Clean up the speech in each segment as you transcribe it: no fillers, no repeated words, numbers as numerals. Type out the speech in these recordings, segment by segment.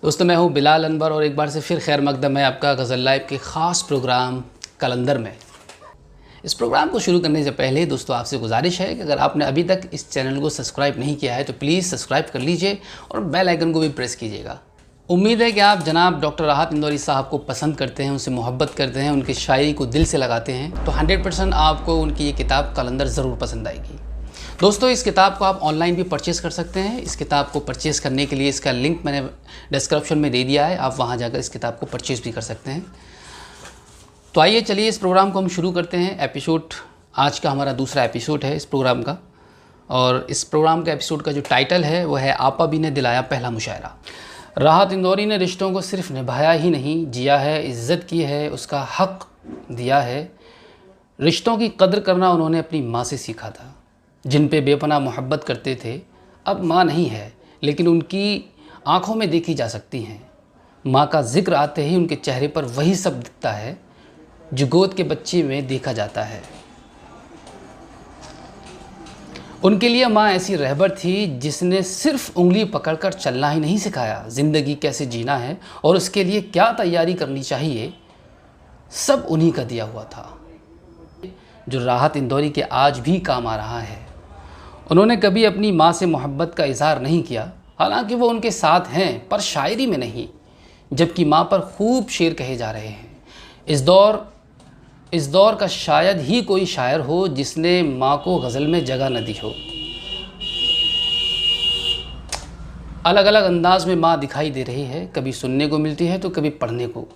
दोस्तों, मैं हूं बिलाल अनवर और एक बार से फिर खैर मकदम है आपका गज़ल लाइव के ख़ास प्रोग्राम कलंदर में। इस प्रोग्राम को शुरू करने से पहले दोस्तों आपसे गुजारिश है कि अगर आपने अभी तक इस चैनल को सब्सक्राइब नहीं किया है तो प्लीज़ सब्सक्राइब कर लीजिए और बेल आइकन को भी प्रेस कीजिएगा। उम्मीद है कि आप जनाब डॉक्टर राहत इंदौरी साहब को पसंद करते हैं, उनसे मोहब्बत करते हैं, उनकी शायरी को दिल से लगाते हैं तो 100% आपको उनकी ये किताब कलंदर ज़रूर पसंद आएगी। दोस्तों, इस किताब को आप ऑनलाइन भी परचेज़ कर सकते हैं। इस किताब को परचेज़ करने के लिए इसका लिंक मैंने डिस्क्रिप्शन में दे दिया है, आप वहां जाकर इस किताब को परचेज़ भी कर सकते हैं। तो आइए चलिए इस प्रोग्राम को हम शुरू करते हैं। एपिसोड आज का हमारा दूसरा एपिसोड है इस प्रोग्राम का, और इस प्रोग्राम का एपिसोड का जो टाइटल है वो है आपा भी ने दिलाया पहला मुशायरा। राहत इंदौरी ने रिश्तों को सिर्फ निभाया ही नहीं, जिया है, इज़्ज़त की है, उसका हक़ दिया है। रिश्तों की कदर करना उन्होंने अपनी माँ से सीखा था, जिन पे बेपनाह मोहब्बत करते थे। अब माँ नहीं है लेकिन उनकी आँखों में देखी जा सकती हैं। माँ का जिक्र आते ही उनके चेहरे पर वही सब दिखता है जो गोद के बच्चे में देखा जाता है। उनके लिए माँ ऐसी रहबर थी जिसने सिर्फ उंगली पकड़कर चलना ही नहीं सिखाया, ज़िंदगी कैसे जीना है और उसके लिए क्या तैयारी करनी चाहिए, सब उन्हीं का दिया हुआ था, जो राहत इंदौरी के आज भी काम आ रहा है। उन्होंने कभी अपनी माँ से मोहब्बत का इजहार नहीं किया, हालांकि वो उनके साथ हैं पर शायरी में नहीं, जबकि माँ पर खूब शेर कहे जा रहे हैं। इस दौर का शायद ही कोई शायर हो जिसने माँ को गज़ल में जगह न दी हो। अलग अलग अंदाज में माँ दिखाई दे रही है, कभी सुनने को मिलती है तो कभी पढ़ने को।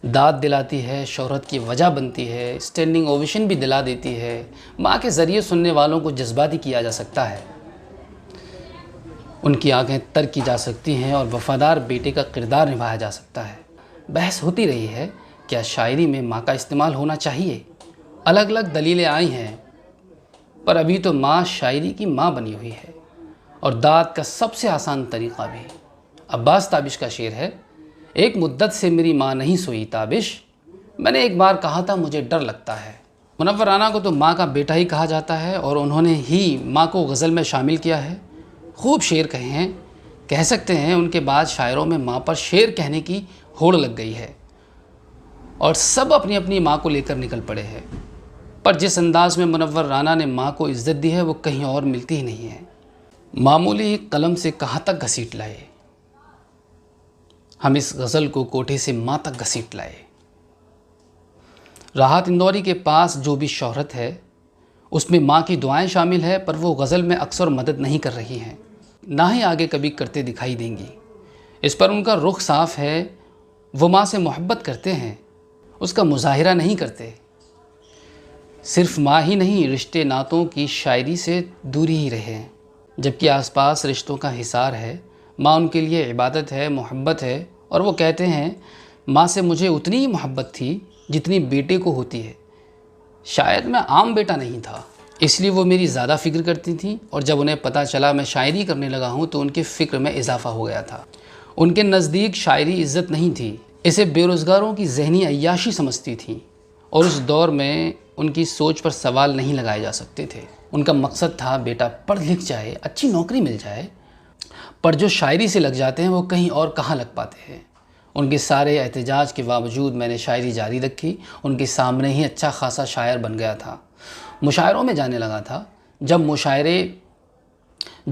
दाद दिलाती है, शोहरत की वजह बनती है, स्टैंडिंग ओवेशन भी दिला देती है। माँ के ज़रिए सुनने वालों को जज्बाती किया जा सकता है, उनकी आंखें तर की जा सकती हैं और वफ़ादार बेटे का किरदार निभाया जा सकता है। बहस होती रही है, क्या शायरी में माँ का इस्तेमाल होना चाहिए? अलग अलग दलीलें आई हैं, पर अभी तो माँ शायरी की माँ बनी हुई है, और दाद का सबसे आसान तरीक़ा भी। अब्बास ताबिश का शेर है, एक मुद्दत से मेरी माँ नहीं सोई ताबिश, मैंने एक बार कहा था मुझे डर लगता है। मुनव्वर राना को तो माँ का बेटा ही कहा जाता है और उन्होंने ही माँ को गज़ल में शामिल किया है। खूब शेर कहे हैं, कह सकते हैं उनके बाद शायरों में माँ पर शेर कहने की होड़ लग गई है और सब अपनी अपनी माँ को लेकर निकल पड़े हैं। पर जिस अंदाज में मुनव्वर राना ने माँ को इज़्ज़त दी है वो कहीं और मिलती ही नहीं है। मामूली कलम से कहाँ तक घसीट लाए, हम इस गज़ल को कोठे से माँ तक घसीट लाए। राहत इंदौरी के पास जो भी शोहरत है उसमें माँ की दुआएं शामिल है, पर वो गज़ल में अक्सर मदद नहीं कर रही हैं, ना ही आगे कभी करते दिखाई देंगी। इस पर उनका रुख साफ़ है, वो माँ से मोहब्बत करते हैं, उसका मुजाहिरा नहीं करते। सिर्फ माँ ही नहीं, रिश्ते नातों की शायरी से दूरी ही रहे हैं, जबकि आसपास रिश्तों का हिसार है। माँ उनके लिए इबादत है, मोहब्बत है, और वो कहते हैं माँ से मुझे उतनी ही मोहब्बत थी जितनी बेटे को होती है। शायद मैं आम बेटा नहीं था, इसलिए वो मेरी ज़्यादा फ़िक्र करती थी, और जब उन्हें पता चला मैं शायरी करने लगा हूँ तो उनके फ़िक्र में इजाफ़ा हो गया था। उनके नज़दीक शायरी इज़्ज़त नहीं थी, इसे बेरोज़गारों की जहनी अय्याशी समझती थी, और उस दौर में उनकी सोच पर सवाल नहीं लगाए जा सकते थे। उनका मकसद था बेटा पढ़ लिख जाए, अच्छी नौकरी मिल जाए, पर जो शायरी से लग जाते हैं वो कहीं और कहाँ लग पाते हैं। उनके सारे एहतजाज के बावजूद मैंने शायरी जारी रखी, उनके सामने ही अच्छा खासा शायर बन गया था, मुशायरों में जाने लगा था। जब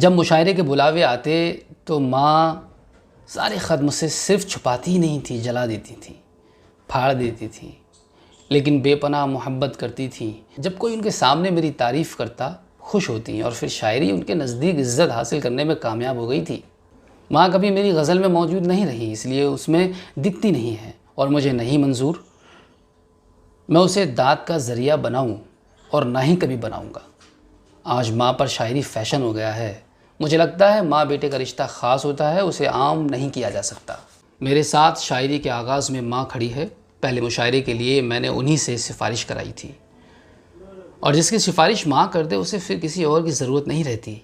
मुशायरे के बुलावे आते तो माँ सारे ख़त मुझसे सिर्फ छुपाती ही नहीं थी, जला देती थी, फाड़ देती थी, लेकिन बेपनाह मोहब्बत करती थी। जब कोई उनके सामने मेरी तारीफ़ करता खुश होती, और फिर शायरी उनके नज़दीक इज़्ज़त हासिल करने में कामयाब हो गई थी। माँ कभी मेरी गज़ल में मौजूद नहीं रही, इसलिए उसमें दिखती नहीं है, और मुझे नहीं मंजूर मैं उसे दाद का ज़रिया बनाऊं, और ना ही कभी बनाऊंगा। आज माँ पर शायरी फ़ैशन हो गया है। मुझे लगता है माँ बेटे का रिश्ता ख़ास होता है, उसे आम नहीं किया जा सकता। मेरे साथ शायरी के आगाज़ में माँ खड़ी है। पहले मुशायरे के लिए मैंने उन्हीं से सिफारिश कराई थी, और जिसकी सिफारिश माँ कर दे उसे फिर किसी और की ज़रूरत नहीं रहती।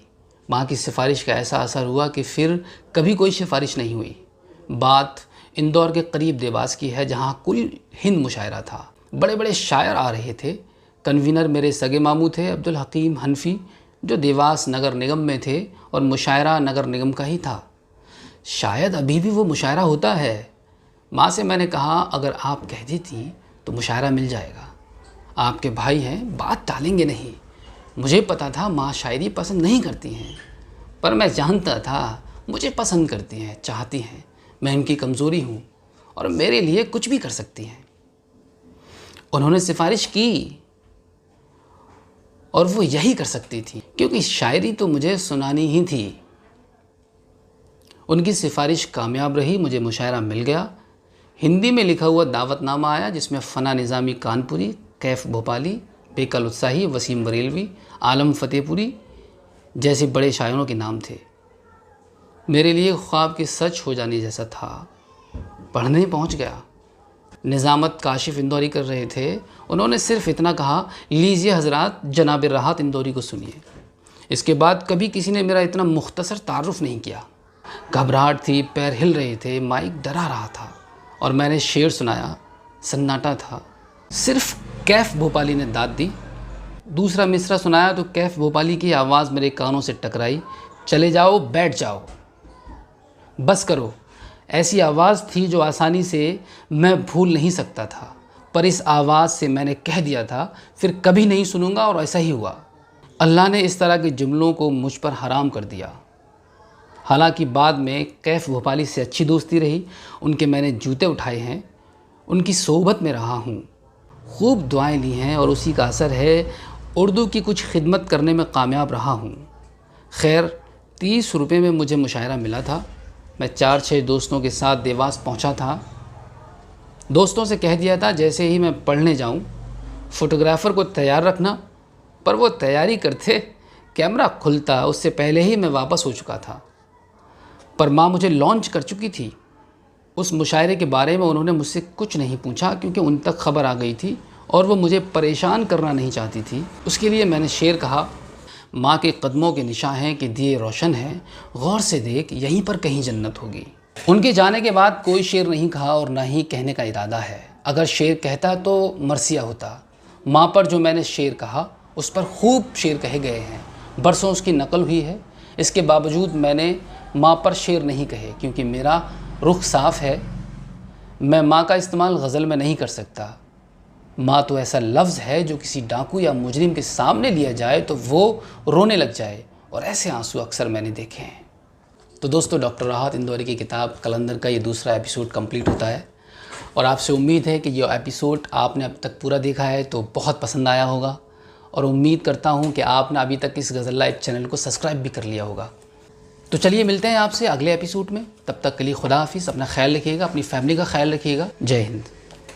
माँ की सिफारिश का ऐसा असर हुआ कि फिर कभी कोई सिफारिश नहीं हुई। बात इंदौर के करीब देवास की है, जहाँ कुल हिंद मुशायरा था। बड़े बड़े शायर आ रहे थे। कन्वीनर मेरे सगे मामू थे अब्दुल हकीम हनफी, जो देवास नगर निगम में थे, और मुशायरा नगर निगम का ही था। शायद अभी भी वो मुशायरा होता है। माँ से मैंने कहा अगर आप कह देती तो मुशायरा मिल जाएगा। आपके भाई हैं, बात टालेंगे नहीं। मुझे पता था माँ शायरी पसंद नहीं करती हैं, पर मैं जानता था मुझे पसंद करती हैं, चाहती हैं। मैं उनकी कमज़ोरी हूँ और मेरे लिए कुछ भी कर सकती हैं। उन्होंने सिफारिश की और वो यही कर सकती थी, क्योंकि शायरी तो मुझे सुनानी ही थी। उनकी सिफारिश कामयाब रही, मुझे मुशायरा मिल गया। हिंदी में लिखा हुआ दावतनामा आया, जिसमें फ़ना निज़ामी कानपुरी, कैफ भोपाली, बेकल उत्साही, वसीम बरेलवी, आलम फतेहपुरी जैसे बड़े शायरों के नाम थे। मेरे लिए ख्वाब के सच हो जाने जैसा था। पढ़ने पहुंच गया। निज़ामत काशिफ इंदौरी कर रहे थे। उन्होंने सिर्फ इतना कहा, लीजिए हजरात, जनाब राहत इंदौरी को सुनिए। इसके बाद कभी किसी ने मेरा इतना मुख्तसर तारुफ नहीं किया। घबराहट थी, पैर हिल रहे थे, माइक डरा रहा था और मैंने शेर सुनाया। सन्नाटा था। सिर्फ कैफ भोपाली ने दाद दी। दूसरा मिसरा सुनाया तो कैफ भोपाली की आवाज़ मेरे कानों से टकराई, चले जाओ, बैठ जाओ, बस करो। ऐसी आवाज़ थी जो आसानी से मैं भूल नहीं सकता था, पर इस आवाज़ से मैंने कह दिया था फिर कभी नहीं सुनूंगा, और ऐसा ही हुआ। अल्लाह ने इस तरह के जुमलों को मुझ पर हराम कर दिया। हालांकि बाद में कैफ भोपाली से अच्छी दोस्ती रही। उनके मैंने जूते उठाए हैं, उनकी सोहबत में रहा हूँ, खूब दुआएं ली हैं और उसी का असर है उर्दू की कुछ खिदमत करने में कामयाब रहा हूँ। खैर 30 रुपये में मुझे मुशायरा मिला था। मैं 4-6 दोस्तों के साथ देवास पहुँचा था। दोस्तों से कह दिया था जैसे ही मैं पढ़ने जाऊँ फ़ोटोग्राफ़र को तैयार रखना, पर वो तैयारी करते कैमरा खुलता उससे पहले ही मैं वापस हो चुका था। पर माँ मुझे लॉन्च कर चुकी थी। उस मुशायरे के बारे में उन्होंने मुझसे कुछ नहीं पूछा, क्योंकि उन तक खबर आ गई थी और वो मुझे परेशान करना नहीं चाहती थी। उसके लिए मैंने शेर कहा, माँ के कदमों के निशान हैं कि दिए रोशन हैं, गौर से देख यहीं पर कहीं जन्नत होगी। उनके जाने के बाद कोई शेर नहीं कहा और ना ही कहने का इरादा है। अगर शेर कहता तो मरसिया होता। माँ पर जो मैंने शेर कहा उस पर खूब शेर कहे गए हैं, बरसों उसकी नकल हुई है। इसके बावजूद मैंने माँ पर शेर नहीं कहे, क्योंकि मेरा रुख साफ़ है। मैं माँ का इस्तेमाल गज़ल में नहीं कर सकता। माँ तो ऐसा लफ्ज़ है जो किसी डाकू या मुजरिम के सामने लिया जाए तो वो रोने लग जाए, और ऐसे आंसू अक्सर मैंने देखे हैं। तो दोस्तों, डॉक्टर राहत इंदौरी की किताब कलंदर का ये दूसरा एपिसोड कंप्लीट होता है, और आपसे उम्मीद है कि ये एपिसोड आपने अब तक पूरा देखा है तो बहुत पसंद आया होगा, और उम्मीद करता हूँ कि आपने अभी तक इस गज़ल लाइव चैनल को सब्सक्राइब भी कर लिया होगा। तो चलिए मिलते हैं आपसे अगले एपिसोड में। तब तक के लिए खुदा हाफिज़। अपना ख्याल रखिएगा, अपनी फैमिली का ख्याल रखिएगा। जय हिंद।